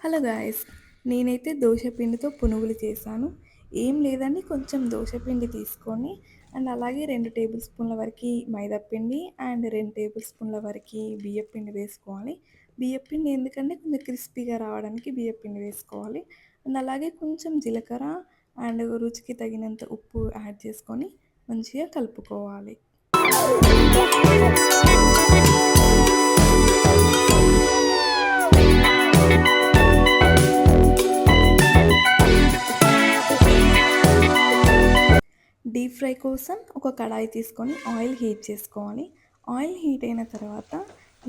Hello guys! నేనైతే దోస పిండితో పునుగులు చేశాను. ఏం లేదండి, కొంచెం దోస పిండి తీసుకొని అండ్ అలాగే 2 టేబుల్ స్పూన్ల వరకి మైదా పిండి అండ్ 2 టేబుల్ స్పూన్ల వరకి బియ్యపు పిండి వేసుకోవాలి. బియ్యపు పిండి ఎందుకంటే కొంచెం క్రిస్పీగా రావడానికి బియ్యపు పిండి వేసుకోవాలి. అండ్ అలాగే కొంచెం జీలకర్ర అండ్ రుచికి తగినంత ఉప్పు యాడ్ చేసుకొని మంచిగా కలుపుకోవాలి. డీప్ ఫ్రై కోసం ఒక కడాయి తీసుకొని ఆయిల్ హీట్ చేసుకోవాలి. ఆయిల్ హీట్ అయిన తర్వాత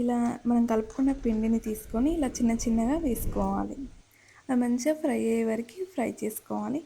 ఇలా మనం కలుపుకున్న పిండిని తీసుకొని ఇలా చిన్న చిన్నగా వేసుకోవాలి. అది మంచిగా ఫ్రై అయ్యే వరకు ఫ్రై చేసుకోవాలి.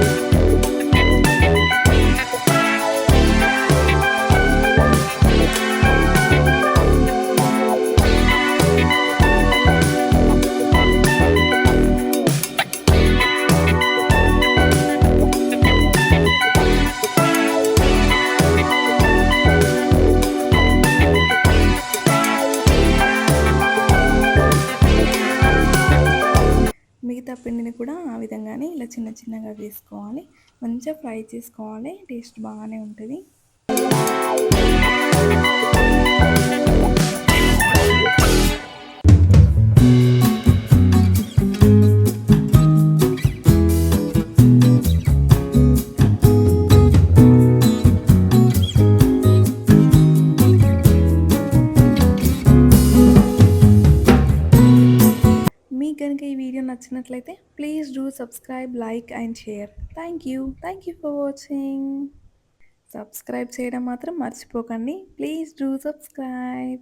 మిగతా పిండిని కూడా ఆ విధంగానే ఇలా చిన్న చిన్నగా వేసుకోవాలి. మంచిగా ఫ్రై చేసుకోవాలి. టేస్ట్ బాగానే ఉంటుంది. మీకు కనుక ఈ వీడియో నచ్చినట్లయితే please do subscribe, like and share. Thank you for watching. Subscribe చేయడం మాత్రం మర్చిపోకండి. Please do subscribe.